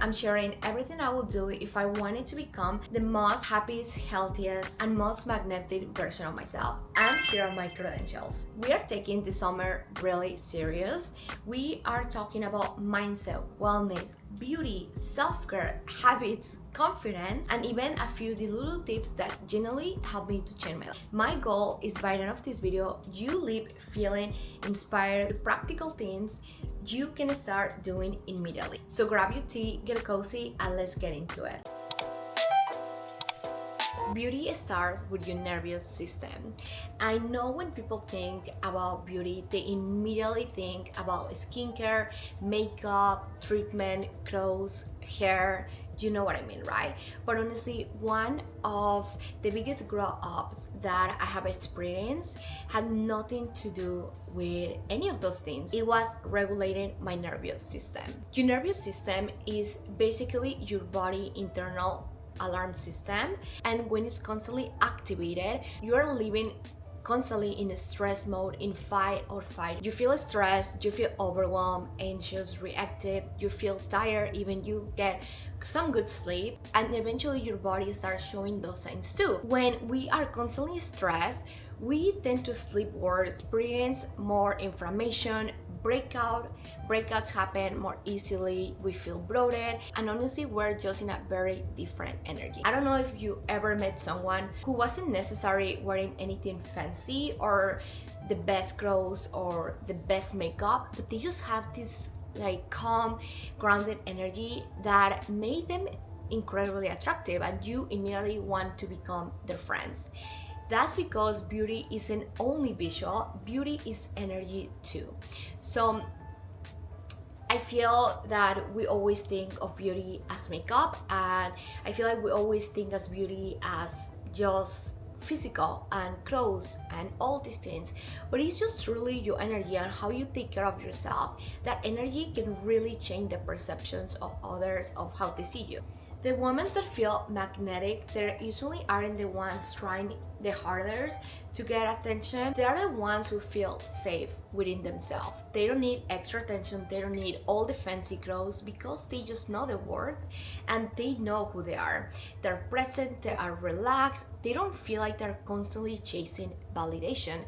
I'm sharing everything I will do if I wanted to become the most happiest, healthiest, and most magnetic version of myself. And here are my credentials. We are taking the summer really serious. We are talking about mindset, wellness, beauty, self-care, habits, confidence, and even a few Delulu tips that genuinely help me to change my life. My goal is by the end of this video, you leave feeling inspired with practical things you can start doing immediately. So grab your tea, get cozy, and let's get into it. Beauty starts with your nervous system. I know when people think about beauty, they immediately think about skincare, makeup, treatment, clothes, hair, you know what I mean, right? But honestly, one of the biggest grow-ups that I have experienced had nothing to do with any of those things. It was regulating my nervous system. Your nervous system is basically your body internal alarm system, and when it's constantly activated, you're living constantly in a stress mode, in fight or flight. You feel stressed, you feel overwhelmed, anxious, reactive, you feel tired, even you get some good sleep, and eventually your body starts showing those signs too. When we are constantly stressed, we tend to sleep worse, experience more inflammation, breakouts happen more easily, we feel bloated, and honestly we're just in a very different energy. I don't know if you ever met someone who wasn't necessarily wearing anything fancy or the best clothes or the best makeup, but they just have this like calm, grounded energy that made them incredibly attractive, and you immediately want to become their friends. That's because beauty isn't only visual, beauty is energy too. So I feel that we always think of beauty as makeup, and I feel like we always think as beauty as just physical and clothes and all these things, but it's just really your energy and how you take care of yourself. That energy can really change the perceptions of others of how they see you. The women that feel magnetic, they usually aren't the ones trying the hardest to get attention. They are the ones who feel safe within themselves. They don't need extra attention, they don't need all the fancy clothes, because they just know their worth and they know who they are. They're present, they are relaxed, they don't feel like they're constantly chasing validation.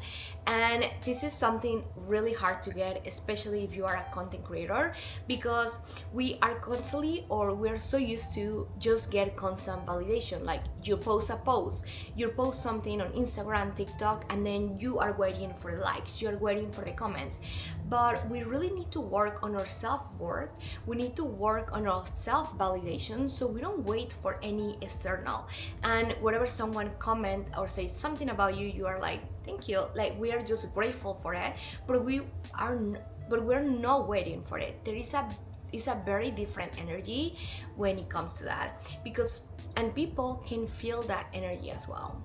And this is something really hard to get, especially if you are a content creator, because we are constantly, or we're so used to just get constant validation. Like you post a post, you post something on Instagram, TikTok, and then you are waiting for the likes, you're waiting for the comments. But we really need to work on our self-worth, we need to work on our self-validation, so we don't wait for any external. And whatever someone comment or say something about you, you are like, thank you, like we are just grateful for it, but we're not waiting for it. It's a very different energy when it comes to that, because and people can feel that energy as well.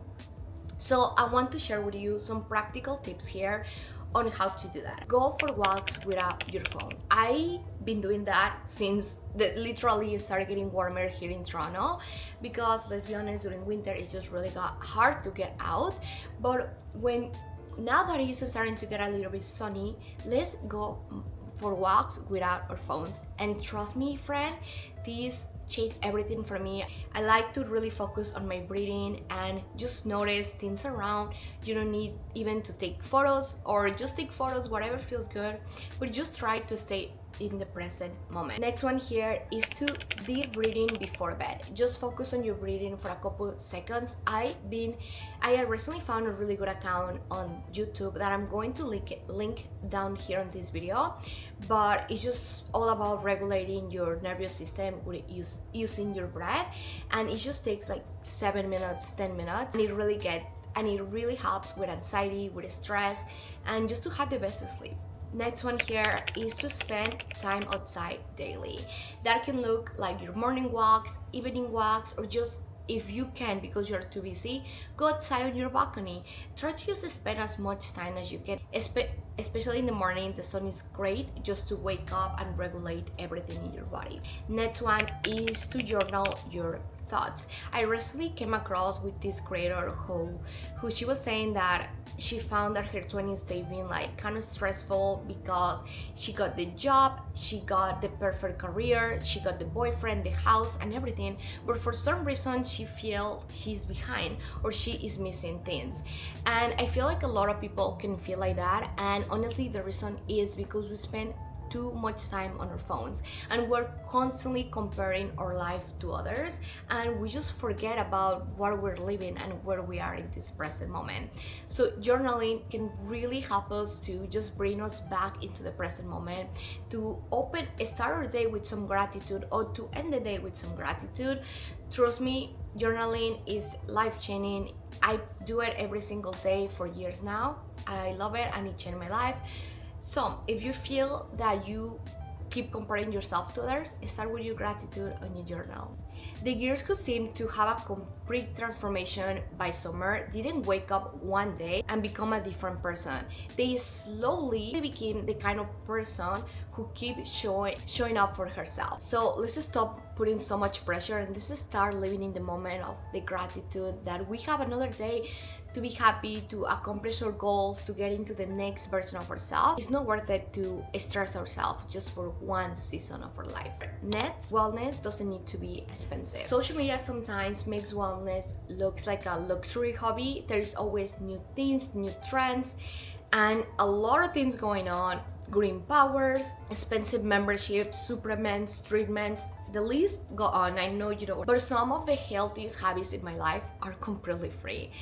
So I want to share with you some practical tips here on how to do that. Go for walks without your phone. I've been doing that since literally started getting warmer here in Toronto, because let's be honest, during winter it's just really got hard to get out. But now that it's starting to get a little bit sunny, let's go for walks without our phones. And trust me, friend, this changed everything for me. I like to really focus on my breathing and just notice things around. You don't need even to take photos, or just take photos, whatever feels good, but just try to stay in the present moment. Next one here is to deep breathing before bed. Just focus on your breathing for a couple of seconds. I recently found a really good account on YouTube that I'm going to link down here on this video, but it's just all about regulating your nervous system with using your breath, and it just takes like 7 minutes, 10 minutes, and it really helps with anxiety, with stress, and just to have the best sleep. Next one here is to spend time outside daily. That can look like your morning walks, evening walks, or just, if you can, because you're too busy, go outside on your balcony. Try to just spend as much time as you can, especially in the morning. The sun is great just to wake up and regulate everything in your body. Next one is to journal your thoughts. I recently came across with this creator who she was saying that she found that her 20s day being like kind of stressful because she got the job, she got the perfect career, she got the boyfriend, the house and everything, but for some reason she feels she's behind or she is missing things. And I feel like a lot of people can feel like that, and honestly the reason is because we spend too much time on our phones and we're constantly comparing our life to others, and we just forget about what we're living and where we are in this present moment. So journaling can really help us to just bring us back into the present moment, to start our day with some gratitude or to end the day with some gratitude. Trust me, journaling is life-changing. I do it every single day for years now. I love it and it changed my life. So if you feel that you keep comparing yourself to others, start with your gratitude on your journal. The girls who seem to have a complete transformation by summer didn't wake up one day and become a different person. They slowly became the kind of person who keep showing up for herself. So let's just stop putting so much pressure and let's just start living in the moment of the gratitude that we have another day to be happy, to accomplish our goals, to get into the next version of ourselves. It's not worth it to stress ourselves just for one season of our life. Next, wellness doesn't need to be expensive. Social media sometimes makes wellness looks like a luxury hobby. There is always new things, new trends, and a lot of things going on. Green powers, expensive memberships, supplements, treatments, the list go on. I know you don't, but some of the healthiest habits in my life are completely free.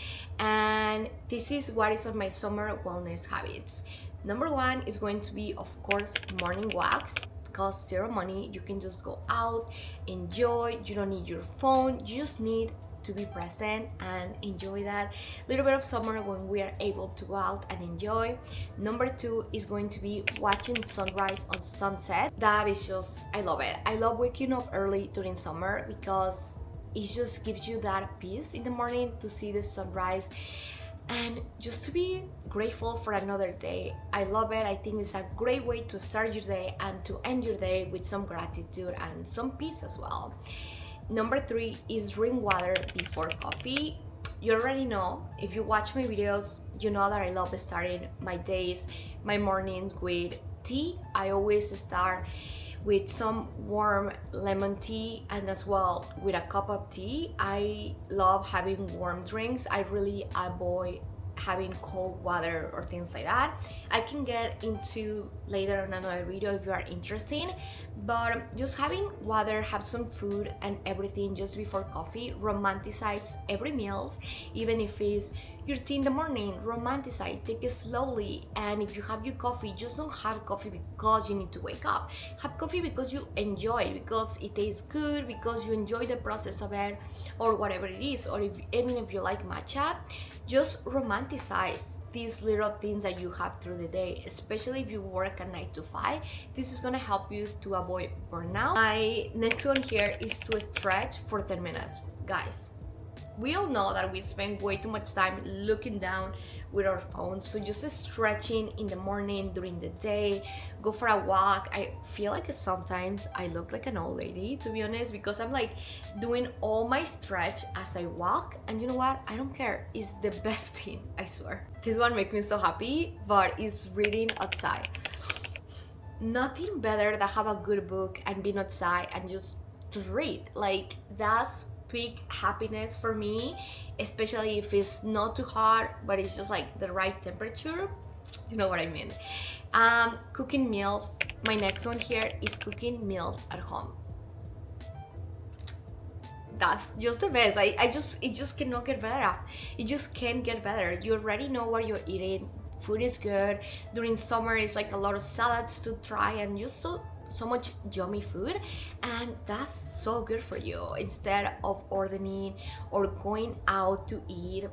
And this is what is on my summer wellness habits. Number one is going to be, of course, morning walks. Cost zero money. You can just go out, enjoy. You don't need your phone. You just need to be present and enjoy that little bit of summer when we are able to go out and enjoy. Number two is going to be watching sunrise on sunset. That is just, I love it. I love waking up early during summer because it just gives you that peace in the morning to see the sunrise and just to be grateful for another day. I love it. I think it's a great way to start your day and to end your day with some gratitude and some peace as well. Number three is drink water before coffee. You already know, if you watch my videos, you know that I love starting my days, my mornings with tea. I always start with some warm lemon tea and as well with a cup of tea. I love having warm drinks. I really avoid having cold water or things like that. I can get into later on another video if you are interested, but just having water, have some food and everything just before coffee romanticize every meal. Even if it's your tea in the morning, romanticize, take it slowly. And if you have your coffee, just don't have coffee because you need to wake up. Have coffee because you enjoy, because it tastes good, because you enjoy the process of it, or whatever it is. Or even if you like matcha, just romanticize these little things that you have through the day, especially if you work a 9 to 5. This is gonna help you to avoid burnout. My next one here is to stretch for 10 minutes. Guys, we all know that we spend way too much time looking down with our phones, so just stretching in the morning, during the day, go for a walk. I feel like sometimes I look like an old lady, to be honest, because I'm like doing all my stretch as I walk, and you know what? I don't care. It's the best thing, I swear. This one makes me so happy, but it's reading outside. Nothing better than have a good book and being outside and just read. Like, that's peak happiness for me, especially if it's not too hot but it's just like the right temperature. You know what I mean. Cooking meals. My next one here is cooking meals at home. That's just the best. It just cannot get better. It just can't get better. You already know what you're eating. Food is good. During summer it's like a lot of salads to try and just so much yummy food, and that's so good for you instead of ordering or going out to eat.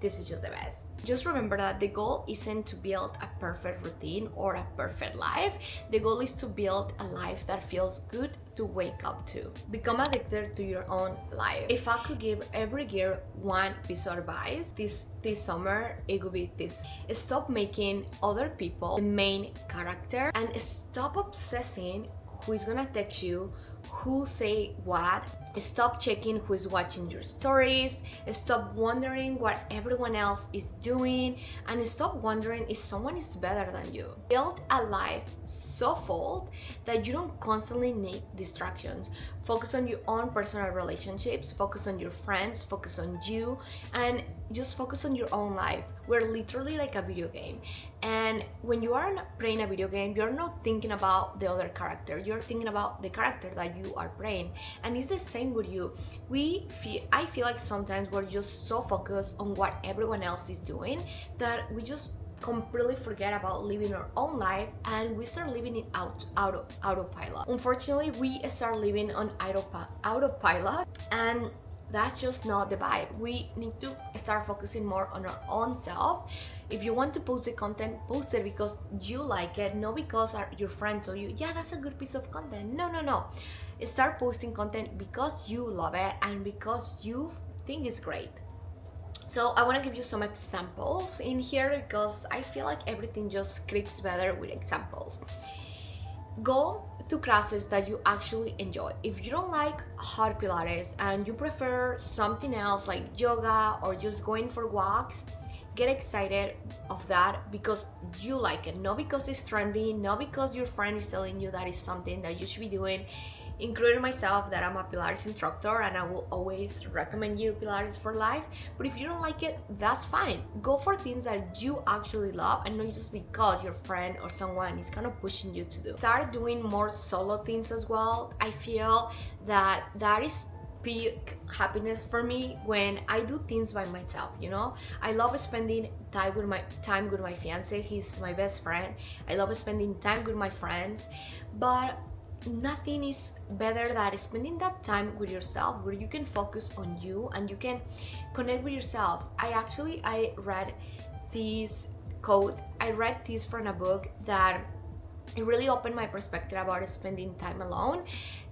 This is just the best. Just remember that the goal isn't to build a perfect routine or a perfect life. The goal is to build a life that feels good to wake up to. Become addicted to your own life. If I could give every girl one piece of advice this summer, it would be this: stop making other people the main character and stop obsessing who is gonna text you, who say what. Stop checking who's watching your stories. Stop wondering what everyone else is doing, and stop wondering if someone is better than you. Build a life so full that you don't constantly need distractions. Focus on your own personal relationships, focus on your friends, focus on you, and just focus on your own life. We're literally like a video game, and when you are playing a video game, you're not thinking about the other character, you're thinking about the character that you are playing. And it's the same with you. I feel like sometimes we're just so focused on what everyone else is doing that we just completely forget about living our own life, and we start living it autopilot. Unfortunately, we start living on autopilot, and that's just not the vibe. We need to start focusing more on our own self. If you want to post the content, post it because you like it, not because your friend told you, yeah, that's a good piece of content. No. Start posting content because you love it and because you think it's great. So I want to give you some examples in here because I feel like everything just clicks better with examples. Go to classes that you actually enjoy. If you don't like hot Pilates and you prefer something else like yoga or just going for walks, get excited of that because you like it, not because it's trendy, not because your friend is telling you that is something that you should be doing, including myself, that I'm a Pilates instructor and I will always recommend you Pilates for life. But if you don't like it, that's fine. Go for things that you actually love and not just because your friend or someone is kind of pushing you to do. Start doing more solo things as well. I feel that is big happiness for me when I do things by myself, you know. I love spending time with my fiance. He's my best friend. I love spending time with my friends, but nothing is better than spending that time with yourself where you can focus on you and you can connect with yourself. I read this quote. I read this from a book that it really opened my perspective about spending time alone,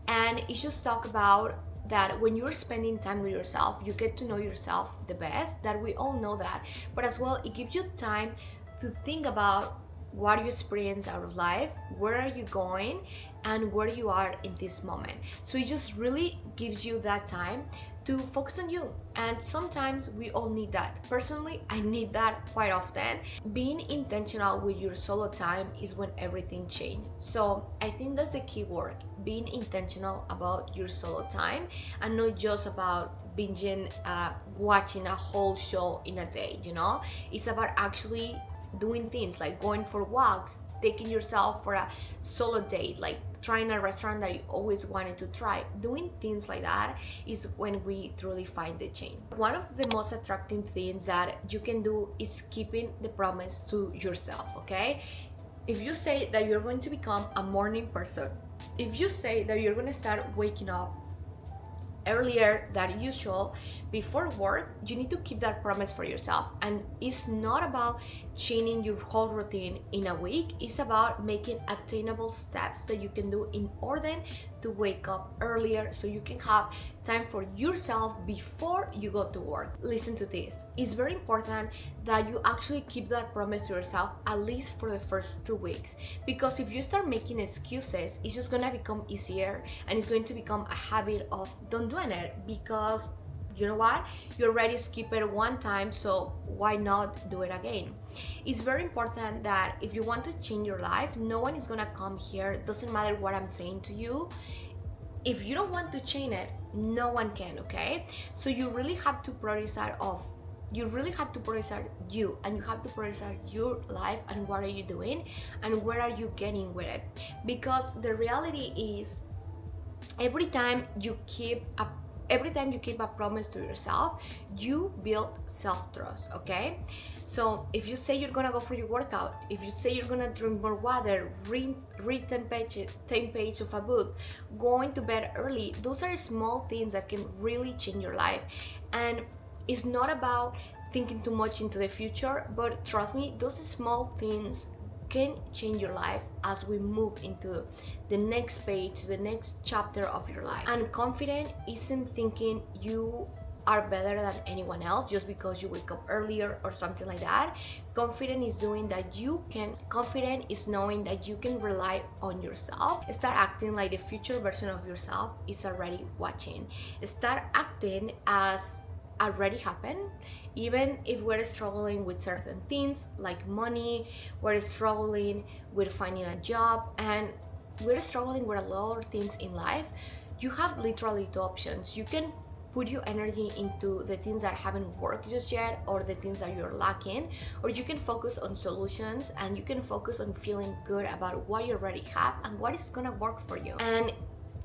and it just talk about that when you're spending time with yourself, you get to know yourself the best, that we all know that, but as well it gives you time to think about what you experience out of life, where are you going, and where you are in this moment. So it just really gives you that time to focus on you, and sometimes we all need that. Personally, I need that quite often. Being intentional with your solo time is when everything changes. So I think that's the key word, being intentional about your solo time and not just about binging, watching a whole show in a day, you know. It's about actually doing things like going for walks, taking yourself for a solo date, like trying a restaurant that you always wanted to try. Doing things like that is when we truly find the change. One of the most attractive things that you can do is keeping the promise to yourself, okay? If you say that you're going to become a morning person, if you say that you're going to start waking up earlier than usual before work, you need to keep that promise for yourself. And it's not about changing your whole routine in a week, it's about making attainable steps that you can do in order to wake up earlier so you can have time for yourself before you go to work. Listen to this, it's very important that you actually keep that promise to yourself at least for the first 2 weeks, because if you start making excuses, it's just gonna become easier and it's going to become a habit of don't doing it, because you know what, you already skipped it one time, so why not do it again? It's very important that if you want to change your life, no one is gonna come here, doesn't matter what I'm saying to you. If you don't want to change it, no one can, okay? So you really have to prioritize you, and you have to prioritize your life and what are you doing and where are you getting with it. Because the reality is, every time you keep a promise to yourself, you build self-trust, okay? So if you say you're gonna go for your workout, if you say you're gonna drink more water, read 10 pages of a book, going to bed early, those are small things that can really change your life. And it's not about thinking too much into the future, but trust me, those small things can change your life as we move into the next page, the next chapter of your life. And confident isn't thinking you are better than anyone else just because you wake up earlier or something like that. Confident is doing that you can, confident is knowing that you can rely on yourself. Start acting like the future version of yourself is already watching. Start acting as already happened. Even if we're struggling with certain things like money, we're struggling with finding a job, and we're struggling with a lot of things in life, you have literally two options. You can put your energy into the things that haven't worked just yet, or the things that you're lacking, or you can focus on solutions, and you can focus on feeling good about what you already have and what is gonna work for you. And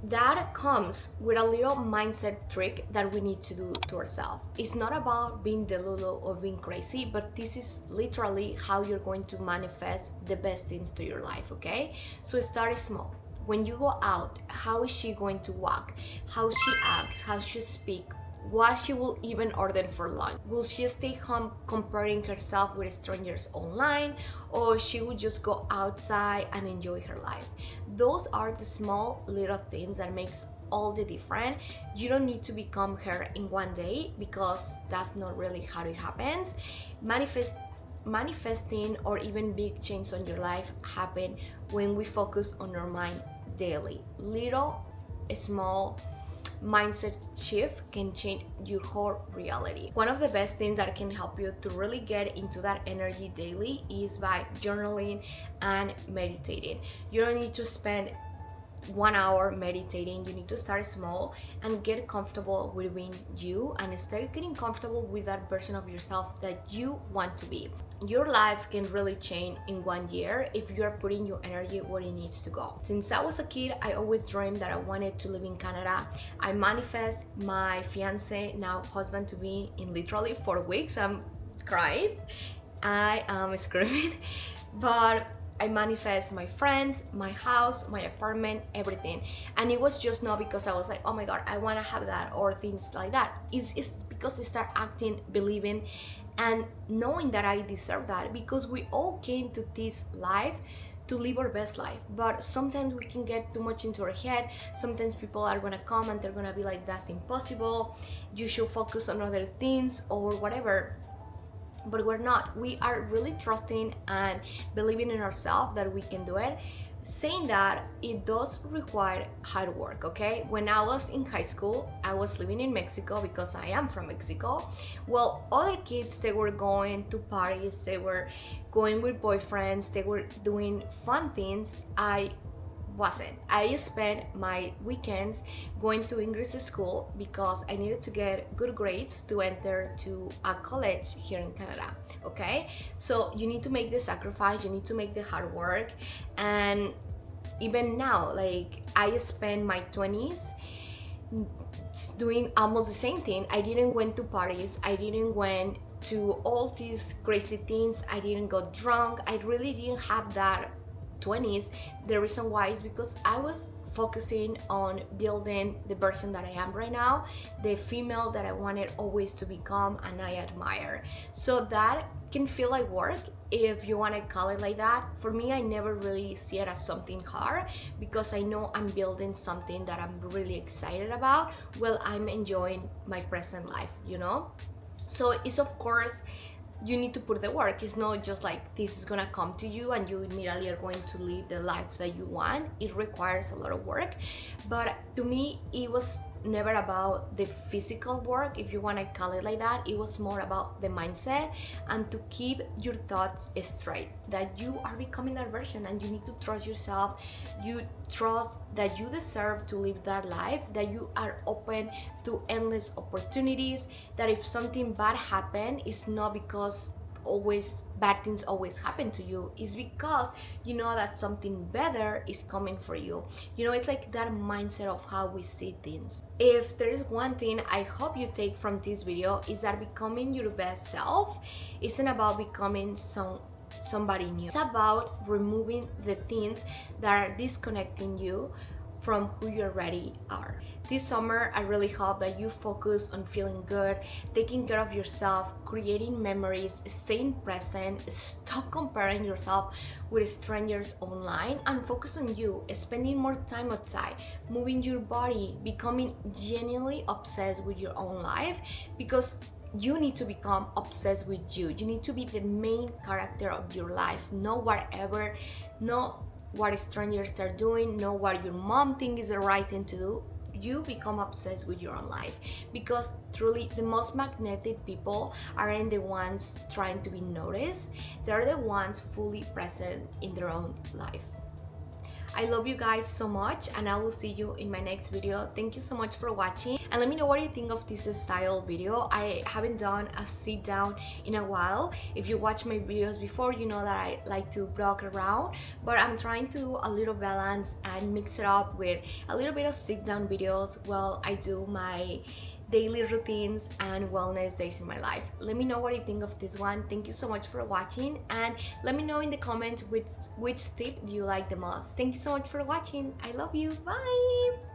that comes with a little mindset trick that we need to do to ourselves. It's not about being Delulu or being crazy, but this is literally how you're going to manifest the best things to your life, okay? So start small. When you go out, how is she going to walk? How she acts, how she speaks, what she will even order for lunch. Will she stay home comparing herself with strangers online, or she will just go outside and enjoy her life? Those are the small little things that makes all the difference. You don't need to become her in one day, because that's not really how it happens. Manifesting or even big change on your life happen when we focus on our mind daily. Little small mindset shift can change your whole reality. One of the best things that can help you to really get into that energy daily is by journaling and meditating. You don't need to spend 1 hour meditating. You need to start small and get comfortable with being you, and start getting comfortable with that version of yourself that you want to be. Your life can really change in 1 year if you are putting your energy where it needs to go. Since I was a kid, I always dreamed that I wanted to live in Canada. I manifest my fiance, now husband to be, in literally 4 weeks. I'm crying, I am screaming, but I manifest my friends, my house, my apartment, everything. And it was just not because I was like, oh my god, I want to have that, or things like that. It's because I start acting, believing, and knowing that I deserve that, because we all came to this life to live our best life. But sometimes we can get too much into our head. Sometimes people are gonna come and they're gonna be like, that's impossible, you should focus on other things or whatever. But we're not. We are really trusting and believing in ourselves that we can do it. Saying that, it does require hard work, okay? When I was in high school, I was living in Mexico because I am from Mexico. Well, other kids, they were going to parties, they were going with boyfriends, they were doing fun things. I wasn't. I spent my weekends going to English school because I needed to get good grades to enter to a college here in Canada, okay? So you need to make the sacrifice, you need to make the hard work. And even now, like, I spent my 20s doing almost the same thing. I didn't went to parties, I didn't went to all these crazy things, I didn't go drunk, I really didn't have that 20s. The reason why is because I was focusing on building the version that I am right now, the female that I wanted always to become and I admire. So that can feel like work, if you want to call it like that. For me, I never really see it as something hard, because I know I'm building something that I'm really excited about while I'm enjoying my present life, you know? So it's, of course, you need to put the work. It's not just like this is gonna come to you and you immediately are going to live the life that you want. It requires a lot of work. But to me, it was never about the physical work, if you want to call it like that. It was more about the mindset, and to keep your thoughts straight, that you are becoming that version, and you need to trust yourself. You trust that you deserve to live that life, that you are open to endless opportunities, that if something bad happens, it's not because always bad things always happen to you. It's because you know that something better is coming for you. You know, it's like that mindset of how we see things. If there is one thing I hope you take from this video, is that becoming your best self isn't about becoming somebody new. It's about removing the things that are disconnecting you from who you already are. This summer, I really hope that you focus on feeling good, taking care of yourself, creating memories, staying present, stop comparing yourself with strangers online, and focus on you, spending more time outside, moving your body, becoming genuinely obsessed with your own life, because you need to become obsessed with you. You need to be the main character of your life, not whatever, not what strangers are doing, not what your mom thinks is the right thing to do. You become obsessed with your own life, because truly the most magnetic people aren't the ones trying to be noticed, they're the ones fully present in their own life. I love you guys so much, and I will see you in my next video. Thank you so much for watching, and let me know what you think of this style video. I haven't done a sit down in a while. If you watch my videos before, you know that I like to walk around, but I'm trying to do a little balance and mix it up with a little bit of sit down videos while I do my daily routines and wellness days in my life. Let me know what you think of this one. Thank you so much for watching, and let me know in the comments which tip do you like the most. Thank you so much for watching. I love you. Bye.